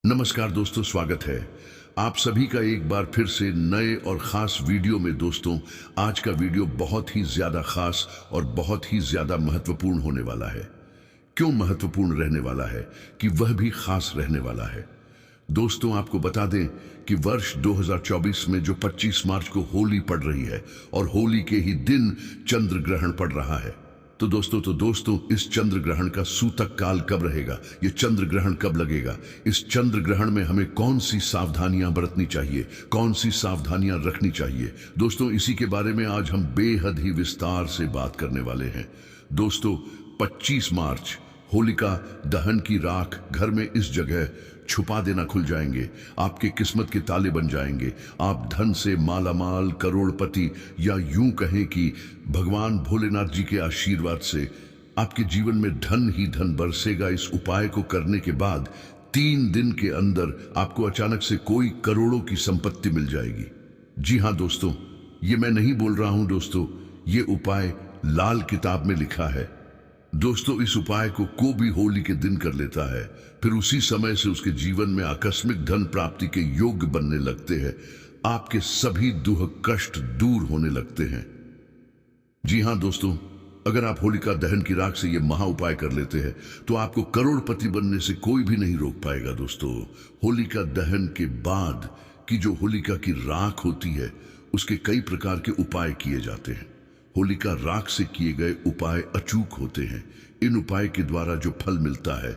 नमस्कार दोस्तों, स्वागत है आप सभी का एक बार फिर से नए और ख़ास वीडियो में। दोस्तों, आज का वीडियो बहुत ही ज़्यादा ख़ास और बहुत ही ज़्यादा महत्वपूर्ण होने वाला है। क्यों महत्वपूर्ण रहने वाला है कि वह भी ख़ास रहने वाला है। दोस्तों, आपको बता दें कि वर्ष 2024 में जो 25 मार्च को होली पड़ रही है और होली के ही दिन चंद्र ग्रहण पड़ रहा है। तो दोस्तों इस चंद्र ग्रहण का सूतक काल कब रहेगा, ये चंद्र ग्रहण कब लगेगा, इस चंद्र ग्रहण में हमें कौन सी सावधानियां बरतनी चाहिए, कौन सी सावधानियां रखनी चाहिए। दोस्तों, इसी के बारे में आज हम बेहद ही विस्तार से बात करने वाले हैं। दोस्तों, 25 मार्च होलिका दहन की राख घर में इस जगह छुपा देना खुल जाएंगे। आपके किस्मत के ताले बन जाएंगे। आप धन से मालामाल, करोड़पति, या यूं कहें कि भगवान भोलेनाथ जी के आशीर्वाद से आपके जीवन में धन ही धन बरसेगा। इस उपाय को करने के बाद 3 दिन के अंदर आपको अचानक से कोई करोड़ों की संपत्ति मिल जाएगी। जी हाँ दोस्तों, ये मैं नहीं बोल रहा हूं दोस्तों, ये उपाय लाल किताब में लिखा है। दोस्तों, इस उपाय को भी होली के दिन कर लेता है, फिर उसी समय से उसके जीवन में आकस्मिक धन प्राप्ति के योग्य बनने लगते हैं। आपके सभी दुख कष्ट दूर होने लगते हैं। जी हां दोस्तों, अगर आप होलिका दहन की राख से यह महा उपाय कर लेते हैं तो आपको करोड़पति बनने से कोई भी नहीं रोक पाएगा। दोस्तों, होलिका दहन के बाद की जो होलिका की राख होती है, उसके कई प्रकार के उपाय किए जाते हैं। होलिका राख से किए गए उपाय अचूक होते हैं। इन उपाय के द्वारा जो फल मिलता है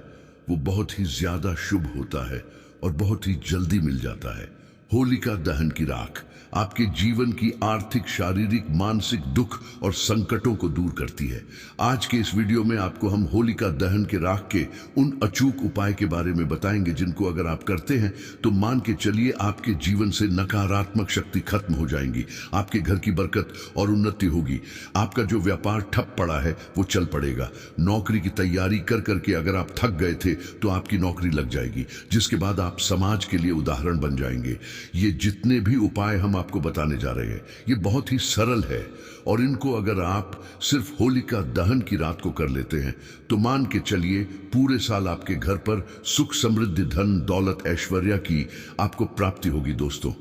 वो बहुत ही ज्यादा शुभ होता है और बहुत ही जल्दी मिल जाता है। होलिका दहन की राख आपके जीवन की आर्थिक, शारीरिक, मानसिक दुख और संकटों को दूर करती है। आज के इस वीडियो में आपको हम होलिका दहन के राख के उन अचूक उपाय के बारे में बताएंगे जिनको अगर आप करते हैं तो मान के चलिए आपके जीवन से नकारात्मक शक्ति खत्म हो जाएंगी। आपके घर की बरकत और उन्नति होगी। आपका जो व्यापार ठप पड़ा है वो चल पड़ेगा। नौकरी की तैयारी कर करके अगर आप थक गए थे तो आपकी नौकरी लग जाएगी, जिसके बाद आप समाज के लिए उदाहरण बन जाएंगे। ये जितने भी उपाय हम आपको बताने जा रहे हैं, ये बहुत ही सरल है और इनको अगर आप सिर्फ होलिका दहन की रात को कर लेते हैं तो मान के चलिए पूरे साल आपके घर पर सुख, समृद्धि, धन, दौलत, ऐश्वर्य की आपको प्राप्ति होगी। दोस्तों,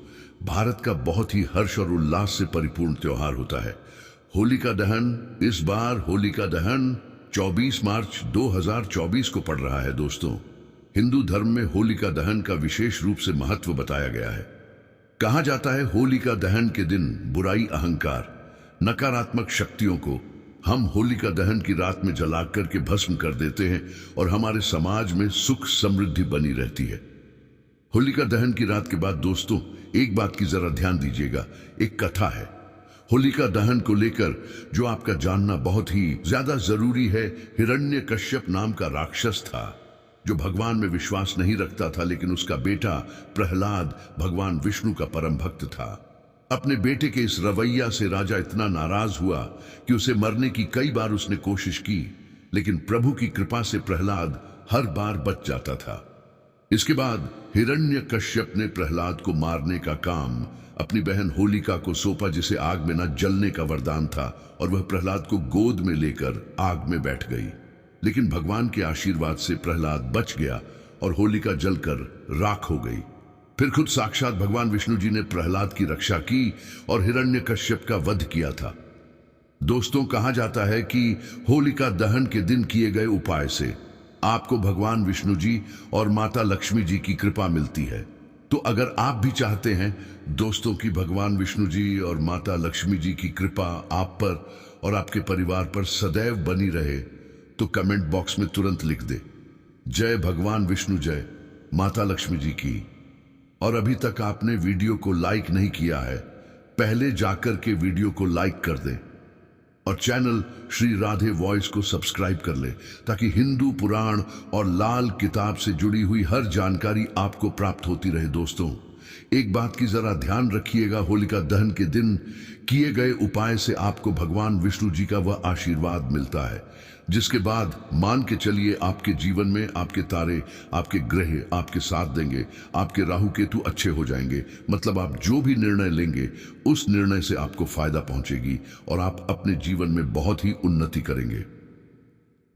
भारत का बहुत ही हर्ष और उल्लास से परिपूर्ण त्योहार होता है होलिका दहन। इस बार होलिका दहन 24 मार्च 2024 को पड़ रहा है। दोस्तों, हिंदू धर्म में होलिका दहन का विशेष रूप से महत्व बताया गया है। कहा जाता है होलिका दहन के दिन बुराई, अहंकार, नकारात्मक शक्तियों को हम होलिका दहन की रात में जला करके भस्म कर देते हैं और हमारे समाज में सुख समृद्धि बनी रहती है। होलिका दहन की रात के बाद दोस्तों एक बात की जरा ध्यान दीजिएगा। एक कथा है होलिका दहन को लेकर जो आपका जानना बहुत ही ज्यादा जरूरी है। हिरण्यकश्यप नाम का राक्षस था जो भगवान में विश्वास नहीं रखता था, लेकिन उसका बेटा प्रहलाद भगवान विष्णु का परम भक्त था। अपने बेटे के इस रवैया से राजा इतना नाराज हुआ कि उसे मरने की कई बार उसने कोशिश की, लेकिन प्रभु की कृपा से प्रहलाद हर बार बच जाता था। इसके बाद हिरण्यकश्यप ने प्रहलाद को मारने का काम अपनी बहन होलिका को सौंपा, जिसे आग में न जलने का वरदान था, और वह प्रहलाद को गोद में लेकर आग में बैठ गई। लेकिन भगवान के आशीर्वाद से प्रहलाद बच गया और होलिका जलकर राख हो गई। फिर खुद साक्षात भगवान विष्णु जी ने प्रहलाद की रक्षा की और हिरण्यकश्यप का वध किया था। दोस्तों, कहा जाता है कि होलिका दहन के दिन किए गए उपाय से आपको भगवान विष्णु जी और माता लक्ष्मी जी की कृपा मिलती है। तो अगर आप भी चाहते हैं दोस्तों कि भगवान विष्णु जी और माता लक्ष्मी जी की कृपा आप पर और आपके परिवार पर सदैव बनी रहे, तो कमेंट बॉक्स में तुरंत लिख दे, जय भगवान विष्णु, जय माता लक्ष्मी जी की। और अभी तक आपने वीडियो को लाइक नहीं किया है, पहले जाकर के वीडियो को लाइक कर दें और चैनल श्री राधे वॉइस को सब्सक्राइब कर ले, ताकि हिंदू पुराण और लाल किताब से जुड़ी हुई हर जानकारी आपको प्राप्त होती रहे। दोस्तों, एक बात की जरा ध्यान रखिएगा, होलिका दहन के दिन किए गए उपाय से आपको भगवान विष्णु जी का वह आशीर्वाद मिलता है, जिसके बाद मान के चलिए आपके जीवन में आपके तारे, आपके ग्रह आपके साथ देंगे। आपके राहु केतु अच्छे हो जाएंगे, मतलब आप जो भी निर्णय लेंगे उस निर्णय से आपको फायदा पहुंचेगी और आप अपने जीवन में बहुत ही उन्नति करेंगे।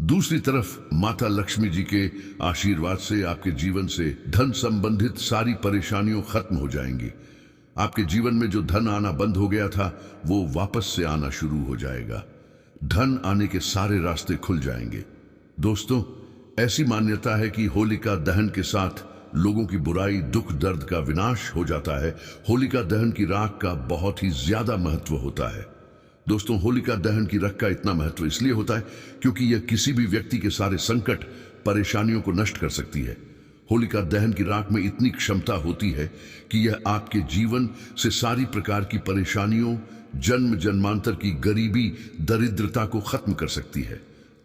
दूसरी तरफ माता लक्ष्मी जी के आशीर्वाद से आपके जीवन से धन संबंधित सारी परेशानियां खत्म हो जाएंगी। आपके जीवन में जो धन आना बंद हो गया था वो वापस से आना शुरू हो जाएगा। धन आने के सारे रास्ते खुल जाएंगे। दोस्तों, ऐसी मान्यता है कि होलिका दहन के साथ लोगों की बुराई, दुख, दर्द का विनाश हो जाता है। होलिका दहन की राख का बहुत ही ज्यादा महत्व होता है। दोस्तों, होलिका दहन की राख का इतना महत्व इसलिए होता है क्योंकि यह किसी भी व्यक्ति के सारे संकट, परेशानियों को नष्ट कर सकती है। होलिका दहन की राख में इतनी क्षमता होती है कि यह आपके जीवन से सारी प्रकार की परेशानियों, जन्म जन्मांतर की गरीबी, दरिद्रता को खत्म कर सकती है।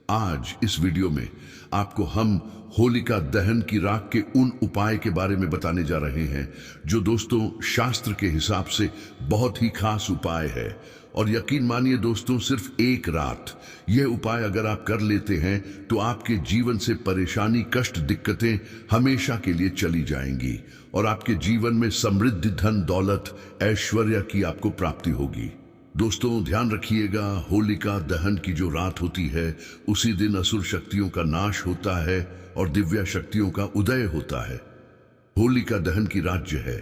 आज इस वीडियो में आपको हम होलिका दहन की राख के उन उपाय के बारे में बताने जा रहे हैं जो दोस्तों शास्त्र के हिसाब से बहुत ही खास उपाय है। और यकीन मानिए दोस्तों, सिर्फ एक रात यह उपाय अगर आप कर लेते हैं तो आपके जीवन से परेशानी, कष्ट, दिक्कतें हमेशा के लिए चली जाएंगी और आपके जीवन में समृद्धि, धन, दौलत, ऐश्वर्य की आपको प्राप्ति होगी। दोस्तों, ध्यान रखिएगा, होलिका दहन की जो रात होती है उसी दिन असुर शक्तियों का नाश होता है और दिव्य शक्तियों का उदय होता है। होलिका दहन की रात जो है,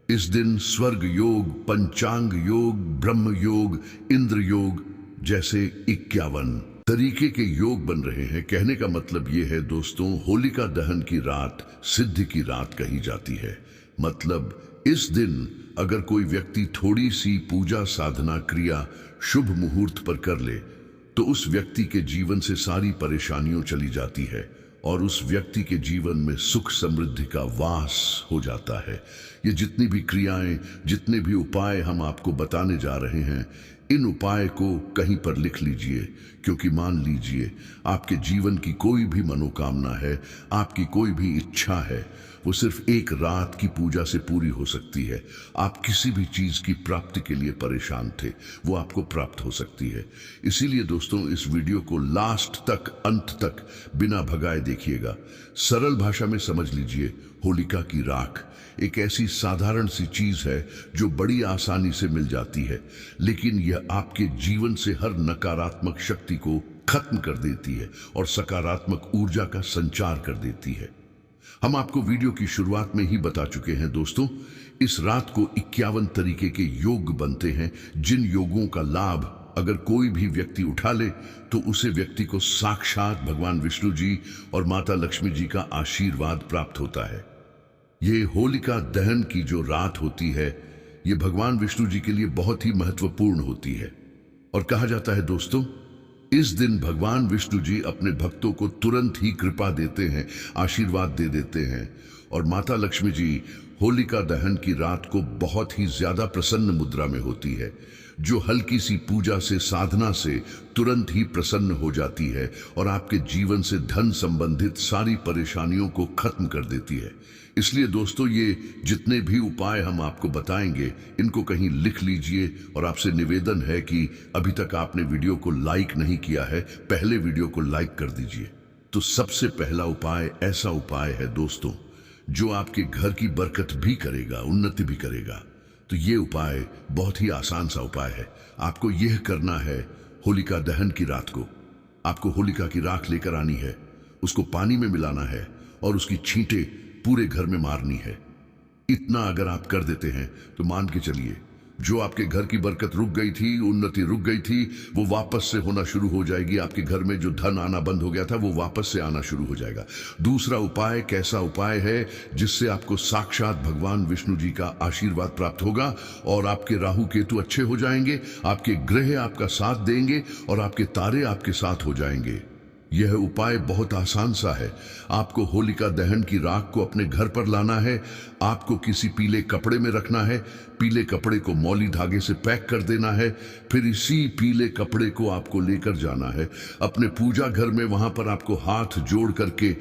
इस दिन स्वर्ग योग, पंचांग योग, ब्रह्म योग, इंद्र योग जैसे 51 तरीके के योग बन रहे हैं। कहने का मतलब यह है दोस्तों, होलिका दहन की रात सिद्धि की रात कही जाती है। मतलब इस दिन अगर कोई व्यक्ति थोड़ी सी पूजा, साधना, क्रिया शुभ मुहूर्त पर कर ले तो उस व्यक्ति के जीवन से सारी परेशानियां चली जाती है और उस व्यक्ति के जीवन में सुख, समृद्धि का वास हो जाता है। ये जितनी भी क्रियाएं, जितने भी उपाय हम आपको बताने जा रहे हैं, इन उपाय को कहीं पर लिख लीजिए, क्योंकि मान लीजिए आपके जीवन की कोई भी मनोकामना है, आपकी कोई भी इच्छा है, वो सिर्फ एक रात की पूजा से पूरी हो सकती है। आप किसी भी चीज की प्राप्ति के लिए परेशान थे, वो आपको प्राप्त हो सकती है। इसीलिए दोस्तों, इस वीडियो को लास्ट तक, अंत तक बिना भगाए देखिएगा। सरल भाषा में समझ लीजिए, होलिका की राख एक ऐसी साधारण सी चीज है जो बड़ी आसानी से मिल जाती है, लेकिन यह आपके जीवन से हर नकारात्मक शक्ति को खत्म कर देती है और सकारात्मक ऊर्जा का संचार कर देती है। हम आपको वीडियो की शुरुआत में ही बता चुके हैं दोस्तों, इस रात को 51 तरीके के योग बनते हैं, जिन योगों का लाभ अगर कोई भी व्यक्ति उठा ले तो उसे व्यक्ति को साक्षात भगवान विष्णु जी और माता लक्ष्मी जी का आशीर्वाद प्राप्त होता है। ये होलिका दहन की जो रात होती है, ये भगवान विष्णु जी के लिए बहुत ही महत्वपूर्ण होती है और कहा जाता है दोस्तों, इस दिन भगवान विष्णु जी अपने भक्तों को तुरंत ही कृपा देते हैं, आशीर्वाद दे देते हैं। और माता लक्ष्मी जी होलिका दहन की रात को बहुत ही ज्यादा प्रसन्न मुद्रा में होती है, जो हल्की सी पूजा से, साधना से तुरंत ही प्रसन्न हो जाती है और आपके जीवन से धन संबंधित सारी परेशानियों को खत्म कर देती है। इसलिए दोस्तों, ये जितने भी उपाय हम आपको बताएंगे, इनको कहीं लिख लीजिए और आपसे निवेदन है कि अभी तक आपने वीडियो को लाइक नहीं किया है, पहले वीडियो को लाइक कर दीजिए। तो सबसे पहला उपाय ऐसा उपाय है दोस्तों जो आपके घर की बरकत भी करेगा, उन्नति भी करेगा। तो ये उपाय बहुत ही आसान सा उपाय है। आपको यह करना है, होलिका दहन की रात को आपको होलिका की राख लेकर आनी है, उसको पानी में मिलाना है और उसकी छींटे पूरे घर में मारनी है। इतना अगर आप कर देते हैं तो मान के चलिए, जो आपके घर की बरकत रुक गई थी, उन्नति रुक गई थी, वो वापस से होना शुरू हो जाएगी। आपके घर में जो धन आना बंद हो गया था वो वापस से आना शुरू हो जाएगा। दूसरा उपाय कैसा उपाय है जिससे आपको साक्षात भगवान विष्णु जी का आशीर्वाद प्राप्त होगा और आपके राहु केतु अच्छे हो जाएंगे, आपके ग्रह आपका साथ देंगे और आपके तारे आपके साथ हो जाएंगे। यह उपाय बहुत आसान सा है। आपको होलिका दहन की राख को अपने घर पर लाना है, आपको किसी पीले कपड़े में रखना है, पीले कपड़े को मौली धागे से पैक कर देना है, फिर इसी पीले कपड़े को आपको लेकर जाना है अपने पूजा घर में। वहां पर आपको हाथ जोड़ करके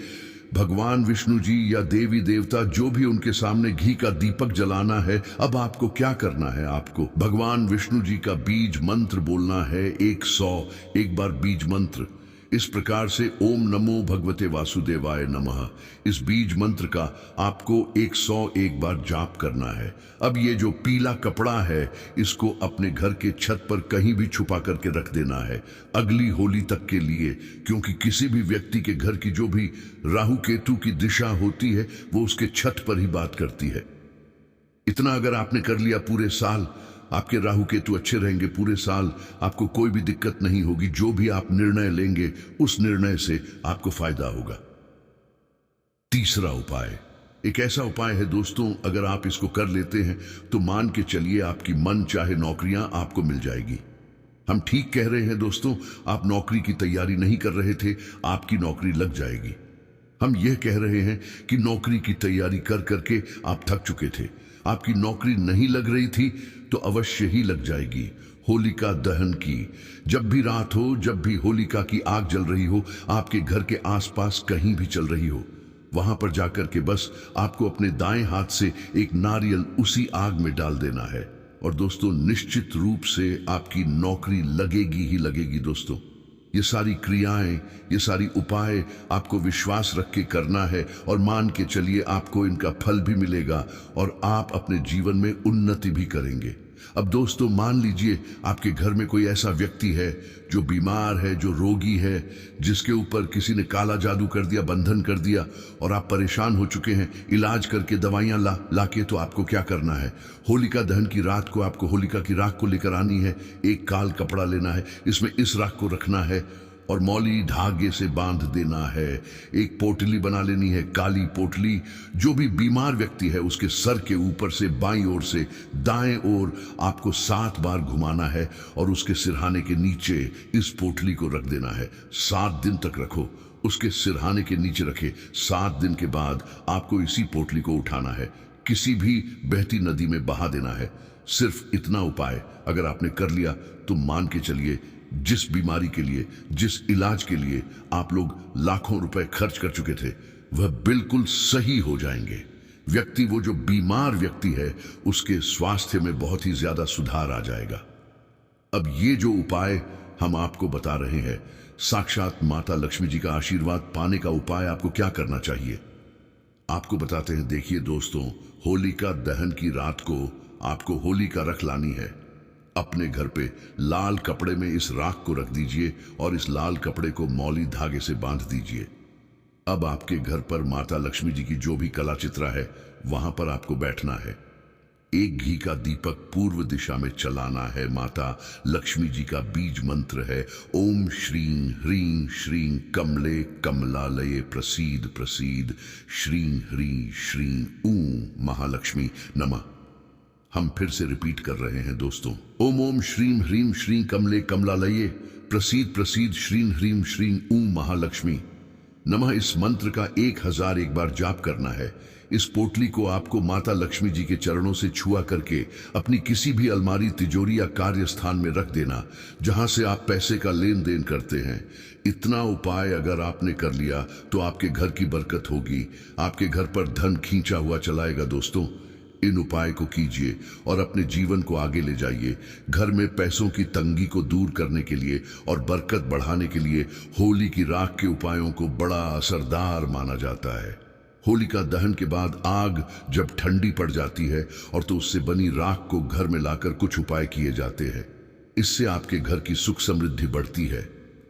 भगवान विष्णु जी या देवी देवता जो भी उनके सामने घी का दीपक जलाना है। अब आपको क्या करना है, आपको भगवान विष्णु जी का बीज मंत्र बोलना है 100 एक बार बीज मंत्र। इस प्रकार से ओम नमो भगवते वासुदेवाय नमः इस बीज मंत्र का आपको 101 बार जाप करना है। अब ये जो पीला कपड़ा है इसको अपने घर के छत पर कहीं भी छुपा करके रख देना है अगली होली तक के लिए, क्योंकि किसी भी व्यक्ति के घर की जो भी राहु केतु की दिशा होती है वो उसके छत पर ही बात करती है। इतना अगर आपने कर लिया पूरे साल आपके राहु केतु अच्छे रहेंगे, पूरे साल आपको कोई भी दिक्कत नहीं होगी। जो भी आप निर्णय लेंगे उस निर्णय से आपको फायदा होगा। तीसरा उपाय एक ऐसा उपाय है दोस्तों, अगर आप इसको कर लेते हैं तो मान के चलिए आपकी मन चाहे नौकरियां आपको मिल जाएगी। हम ठीक कह रहे हैं दोस्तों, आप नौकरी की तैयारी नहीं कर रहे थे, आपकी नौकरी लग जाएगी। हम यह कह रहे हैं कि नौकरी की तैयारी कर करके आप थक चुके थे, आपकी नौकरी नहीं लग रही थी तो अवश्य ही लग जाएगी। होलिका दहन की जब भी रात हो, जब भी होलिका की आग जल रही हो, आपके घर के आसपास कहीं भी चल रही हो, वहां पर जाकर के बस आपको अपने दाएं हाथ से एक नारियल उसी आग में डाल देना है और दोस्तों निश्चित रूप से आपकी नौकरी लगेगी ही लगेगी। दोस्तों ये सारी क्रियाएं, ये सारी उपाय आपको विश्वास रख के करना है और मान के चलिए आपको इनका फल भी मिलेगा और आप अपने जीवन में उन्नति भी करेंगे। अब दोस्तों मान लीजिए आपके घर में कोई ऐसा व्यक्ति है जो बीमार है, जो रोगी है, जिसके ऊपर किसी ने काला जादू कर दिया, बंधन कर दिया और आप परेशान हो चुके हैं, इलाज करके दवाइयां लाके तो आपको क्या करना है, होलिका दहन की रात को आपको होलिका की राख को लेकर आनी है। एक काल कपड़ा लेना है, इसमें इस राख को रखना है और मौली धागे से बांध देना है। एक पोटली बना लेनी है, काली पोटली। जो भी बीमार व्यक्ति है उसके सर के ऊपर से बाईं ओर से दाएं ओर आपको 7 बार घुमाना है और उसके सिरहाने के नीचे इस पोटली को रख देना है। 7 दिन तक रखो, उसके सिरहाने के नीचे रखे। 7 दिन के बाद आपको इसी पोटली को उठाना है, किसी भी बहती नदी में बहा देना है। सिर्फ इतना उपाय अगर आपने कर लिया तो मान के चलिए जिस बीमारी के लिए, जिस इलाज के लिए आप लोग लाखों रुपए खर्च कर चुके थे वह बिल्कुल सही हो जाएंगे। व्यक्ति, वो जो बीमार व्यक्ति है, उसके स्वास्थ्य में बहुत ही ज्यादा सुधार आ जाएगा। अब ये जो उपाय हम आपको बता रहे हैं, साक्षात माता लक्ष्मी जी का आशीर्वाद पाने का उपाय आपको क्या करना चाहिए आपको बताते हैं। देखिए दोस्तों, होलिका दहन की रात को आपको होलिका रख लानी है। अपने घर पे लाल कपड़े में इस राख को रख दीजिए और इस लाल कपड़े को मौली धागे से बांध दीजिए। अब आपके घर पर माता लक्ष्मी जी की जो भी कला चित्रा है वहां पर आपको बैठना है। एक घी का दीपक पूर्व दिशा में चलाना है। माता लक्ष्मी जी का बीज मंत्र है ओम श्रीं ह्रीं श्रीं कमले कमलालये प्रसीद प्रसीद श्रीं ह्रीं श्रीं ऊं महालक्ष्मी नमः। हम फिर से रिपीट कर रहे हैं दोस्तों, ओम ओम श्रीं ह्रीं श्रीं कमले कमलालये प्रसीद प्रसीद श्रीं ह्रीं श्रीं ऊं महालक्ष्मी नमः। इस मंत्र का 1001 बार जाप करना है। इस पोटली को आपको माता लक्ष्मी जी के चरणों से छुआ करके अपनी किसी भी अलमारी, तिजोरी या कार्य स्थान में रख देना जहां से आप पैसे का लेन देन करते हैं। इतना उपाय अगर आपने कर लिया तो आपके घर की बरकत होगी, आपके घर पर धन खींचा हुआ चलाएगा। दोस्तों इन उपाय को कीजिए और अपने जीवन को आगे ले जाइए। घर में पैसों की तंगी को दूर करने के लिए और बरकत बढ़ाने के लिए होली की राख के उपायों को बड़ा असरदार माना जाता है। होलिका दहन के बाद आग जब ठंडी पड़ जाती है और तो उससे बनी राख को घर में लाकर कुछ उपाय किए जाते हैं। इससे आपके घर की सुख समृद्धि बढ़ती है।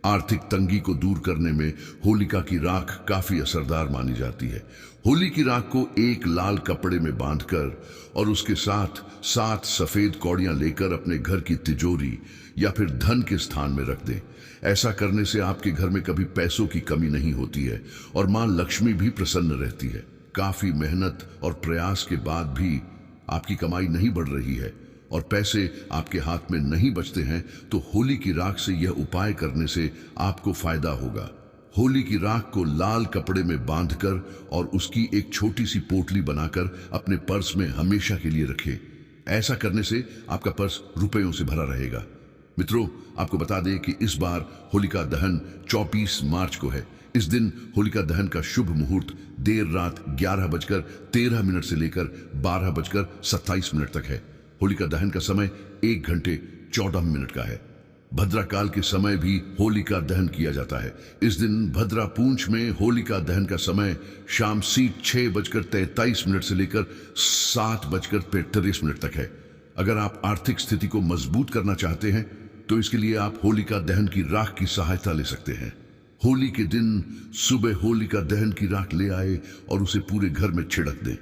आर्थिक तंगी को दूर करने में होलिका की राख काफी असरदार मानी जाती है। होली की राख को एक लाल कपड़े में बांधकर और उसके साथ 7 सफेद कौड़ियां लेकर अपने घर की तिजोरी या फिर धन के स्थान में रख दें। ऐसा करने से आपके घर में कभी पैसों की कमी नहीं होती है और मां लक्ष्मी भी प्रसन्न रहती है। काफी मेहनत और प्रयास के बाद भी आपकी कमाई नहीं बढ़ रही है और पैसे आपके हाथ में नहीं बचते हैं तो होली की राख से यह उपाय करने से आपको फायदा होगा। होली की राख को लाल कपड़े में बांधकर और उसकी एक छोटी सी पोटली बनाकर अपने पर्स में हमेशा के लिए रखें। ऐसा करने से आपका पर्स रुपयों से भरा रहेगा। मित्रों, आपको बता दें कि इस बार होलिका दहन 24 मार्च को है। इस दिन होलिका दहन का शुभ मुहूर्त देर रात 11:13 से लेकर 12:27 तक है। होलिका दहन का समय 1 घंटे 14 मिनट का है। भद्राकाल के समय भी होलिका दहन किया जाता है। इस दिन भद्रा पूंछ में होलिका दहन का समय शाम 6:43 से लेकर 7:43 तक है। अगर आप आर्थिक स्थिति को मजबूत करना चाहते हैं तो इसके लिए आप होलिका दहन की राख की सहायता ले सकते हैं। होली के दिन सुबह होलिका दहन की राख ले आए और उसे पूरे घर में छिड़क दें।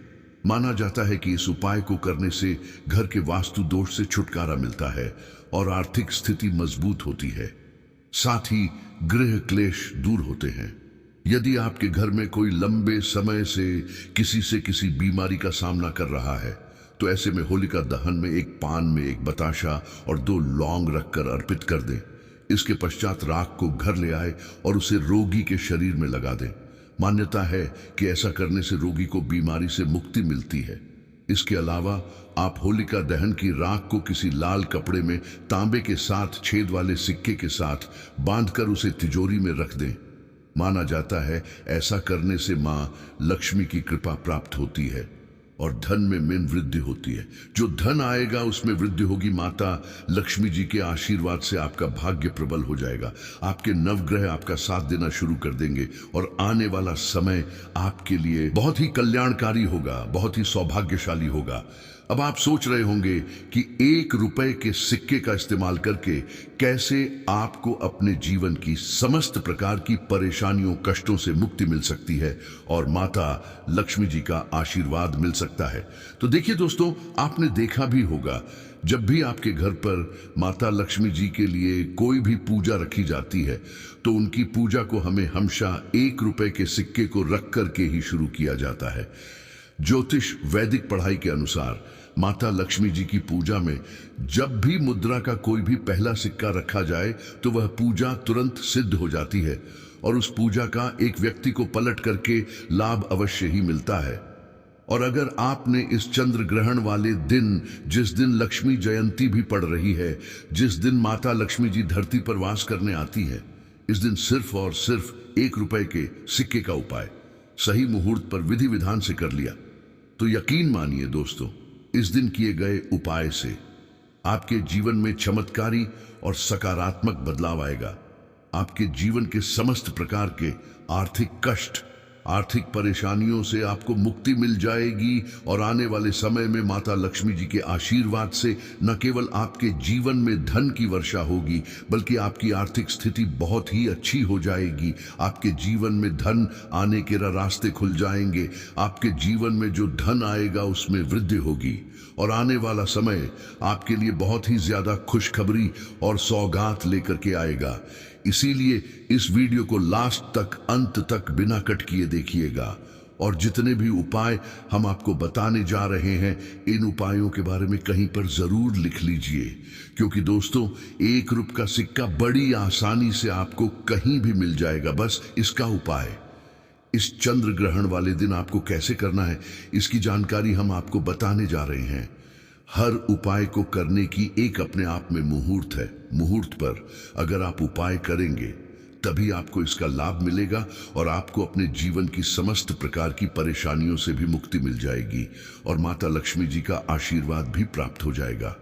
माना जाता है कि इस उपाय को करने से घर के वास्तु दोष से छुटकारा मिलता है और आर्थिक स्थिति मजबूत होती है। साथ ही गृह क्लेश दूर होते हैं। यदि आपके घर में कोई लंबे समय से किसी बीमारी का सामना कर रहा है तो ऐसे में होलिका दहन में एक पान में एक बताशा और 2 लौंग रखकर अर्पित कर दें। इसके पश्चात राख को घर ले आए और उसे रोगी के शरीर में लगा दें। मान्यता है कि ऐसा करने से रोगी को बीमारी से मुक्ति मिलती है। इसके अलावा आप होलिका दहन की राख को किसी लाल कपड़े में तांबे के साथ छेद वाले सिक्के के साथ बांधकर उसे तिजोरी में रख दें। माना जाता है ऐसा करने से मां लक्ष्मी की कृपा प्राप्त होती है और धन में वृद्धि होती है। जो धन आएगा उसमें वृद्धि होगी। माता लक्ष्मी जी के आशीर्वाद से आपका भाग्य प्रबल हो जाएगा। आपके नवग्रह आपका साथ देना शुरू कर देंगे और आने वाला समय आपके लिए बहुत ही कल्याणकारी होगा, बहुत ही सौभाग्यशाली होगा। अब आप सोच रहे होंगे कि 1 रुपए के सिक्के का इस्तेमाल करके कैसे आपको अपने जीवन की समस्त प्रकार की परेशानियों कष्टों से मुक्ति मिल सकती है और माता लक्ष्मी जी का आशीर्वाद मिल सकता है। तो देखिए दोस्तों, आपने देखा भी होगा जब भी आपके घर पर माता लक्ष्मी जी के लिए कोई भी पूजा रखी जाती है तो उनकी पूजा को हमें हमेशा 1 रुपए के सिक्के को रख करके ही शुरू किया जाता है। ज्योतिष वैदिक पढ़ाई के अनुसार माता लक्ष्मी जी की पूजा में जब भी मुद्रा का कोई भी पहला सिक्का रखा जाए तो वह पूजा तुरंत सिद्ध हो जाती है और उस पूजा का एक व्यक्ति को पलट करके लाभ अवश्य ही मिलता है। और अगर आपने इस चंद्र ग्रहण वाले दिन, जिस दिन लक्ष्मी जयंती भी पड़ रही है, जिस दिन माता लक्ष्मी जी धरती पर वास करने आती है, इस दिन सिर्फ और सिर्फ 1 रुपए के सिक्के का उपाय सही मुहूर्त पर विधि विधान से कर लिया तो यकीन मानिए दोस्तों, इस दिन किए गए उपाय से आपके जीवन में चमत्कारी और सकारात्मक बदलाव आएगा। आपके जीवन के समस्त प्रकार के आर्थिक कष्ट, आर्थिक परेशानियों से आपको मुक्ति मिल जाएगी और आने वाले समय में माता लक्ष्मी जी के आशीर्वाद से न केवल आपके जीवन में धन की वर्षा होगी बल्कि आपकी आर्थिक स्थिति बहुत ही अच्छी हो जाएगी। आपके जीवन में धन आने के रास्ते खुल जाएंगे। आपके जीवन में जो धन आएगा उसमें वृद्धि होगी और आने वाला समय आपके लिए बहुत ही ज्यादा खुशखबरी और सौगात लेकर के आएगा। इसीलिए इस वीडियो को लास्ट तक, अंत तक बिना कट किए देखिएगा और जितने भी उपाय हम आपको बताने जा रहे हैं इन उपायों के बारे में कहीं पर जरूर लिख लीजिए, क्योंकि दोस्तों 1 रुपए का सिक्का बड़ी आसानी से आपको कहीं भी मिल जाएगा। बस इसका उपाय इस चंद्र ग्रहण वाले दिन आपको कैसे करना है इसकी जानकारी हम आपको बताने जा रहे हैं। हर उपाय को करने की एक अपने आप में मुहूर्त है। मुहूर्त पर अगर आप उपाय करेंगे तभी आपको इसका लाभ मिलेगा और आपको अपने जीवन की समस्त प्रकार की परेशानियों से भी मुक्ति मिल जाएगी और माता लक्ष्मी जी का आशीर्वाद भी प्राप्त हो जाएगा।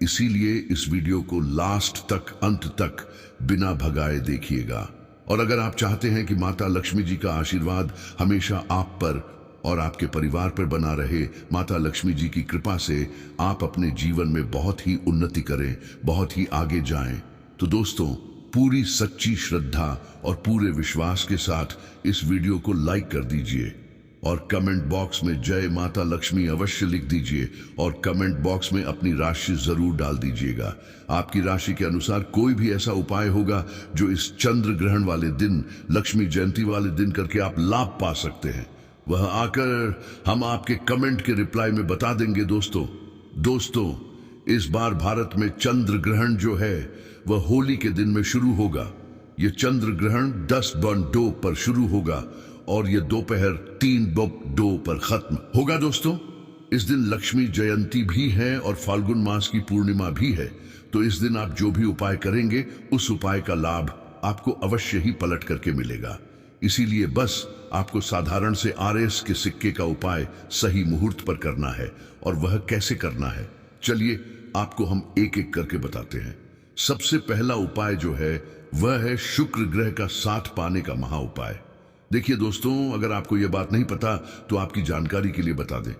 इसीलिए इस वीडियो को लास्ट तक, अंत तक बिना भगाए देखिएगा। और अगर आप चाहते हैं कि माता लक्ष्मी जी का आशीर्वाद हमेशा आप पर और आपके परिवार पर बना रहे, माता लक्ष्मी जी की कृपा से आप अपने जीवन में बहुत ही उन्नति करें, बहुत ही आगे जाएं, तो दोस्तों पूरी सच्ची श्रद्धा और पूरे विश्वास के साथ इस वीडियो को लाइक कर दीजिए और कमेंट बॉक्स में जय माता लक्ष्मी अवश्य लिख दीजिए और कमेंट बॉक्स में अपनी राशि जरूर डाल दीजिएगा। आपकी राशि के अनुसार कोई भी ऐसा उपाय होगा जो इस चंद्र ग्रहण वाले दिन, लक्ष्मी जयंती वाले दिन करके आप लाभ पा सकते हैं, वह आकर हम आपके कमेंट के रिप्लाई में बता देंगे। दोस्तों इस बार भारत में चंद्र ग्रहण जो है वह होली के दिन में शुरू होगा। यह चंद्र ग्रहण 10:02 पर शुरू होगा और यह दोपहर 3:02 पर खत्म होगा। दोस्तों इस दिन लक्ष्मी जयंती भी है और फाल्गुन मास की पूर्णिमा भी है, तो इस दिन आप जो भी उपाय करेंगे उस उपाय का लाभ आपको अवश्य ही पलट करके मिलेगा। इसीलिए बस आपको साधारण से RS के सिक्के का उपाय सही मुहूर्त पर करना है। और वह कैसे करना है, चलिए आपको हम एक एक करके बताते हैं। सबसे पहला उपाय जो है वह है शुक्र ग्रह का साथ पाने का महा उपाय। देखिए दोस्तों, अगर आपको यह बात नहीं पता तो आपकी जानकारी के लिए बता दें।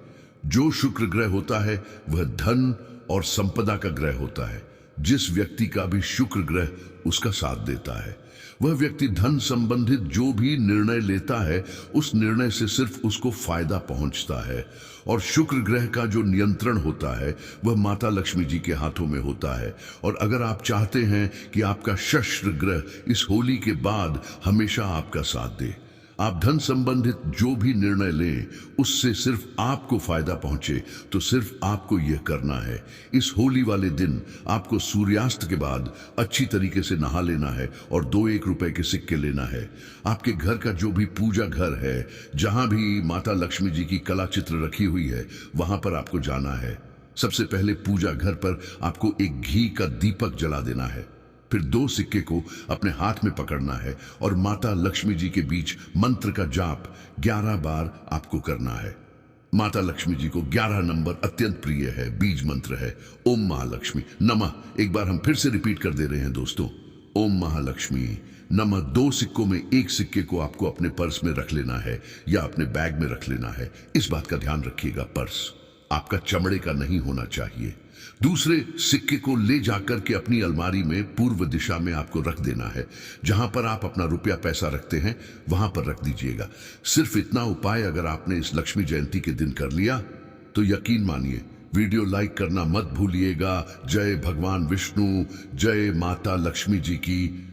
जो शुक्र ग्रह होता है वह धन और संपदा का ग्रह होता है। जिस व्यक्ति का भी शुक्र ग्रह उसका साथ देता है, वह व्यक्ति धन संबंधित जो भी निर्णय लेता है उस निर्णय से सिर्फ उसको फायदा पहुंचता है। और शुक्र ग्रह का जो नियंत्रण होता है वह माता लक्ष्मी जी के हाथों में होता है। और अगर आप चाहते हैं कि आपका शस्त्र ग्रह इस होली के बाद हमेशा आपका साथ दे, आप धन संबंधित जो भी निर्णय लें उससे सिर्फ आपको फायदा पहुंचे, तो सिर्फ आपको यह करना है। इस होली वाले दिन आपको सूर्यास्त के बाद अच्छी तरीके से नहा लेना है और 2-1 रुपए के सिक्के लेना है। आपके घर का जो भी पूजा घर है, जहां भी माता लक्ष्मी जी की कला चित्र रखी हुई है, वहां पर आपको जाना है। सबसे पहले पूजा घर पर आपको एक घी का दीपक जला देना है। फिर 2 सिक्के को अपने हाथ में पकड़ना है और माता लक्ष्मी जी के बीच मंत्र का जाप 11 बार आपको करना है। माता लक्ष्मी जी को 11 नंबर अत्यंत प्रिय है, बीज मंत्र है ओम महालक्ष्मी नमः। एक बार हम फिर से रिपीट कर दे रहे हैं दोस्तों, ओम महालक्ष्मी नमः। 2 सिक्कों में 1 सिक्के को आपको अपने पर्स में रख लेना है या अपने बैग में रख लेना है। इस बात का ध्यान रखिएगा, पर्स आपका चमड़े का नहीं होना चाहिए। दूसरे सिक्के को ले जाकर के अपनी अलमारी में पूर्व दिशा में आपको रख देना है। जहां पर आप अपना रुपया पैसा रखते हैं वहां पर रख दीजिएगा। सिर्फ इतना उपाय अगर आपने इस लक्ष्मी जयंती के दिन कर लिया तो यकीन मानिए, वीडियो लाइक करना मत भूलिएगा। जय भगवान विष्णु, जय माता लक्ष्मी जी की।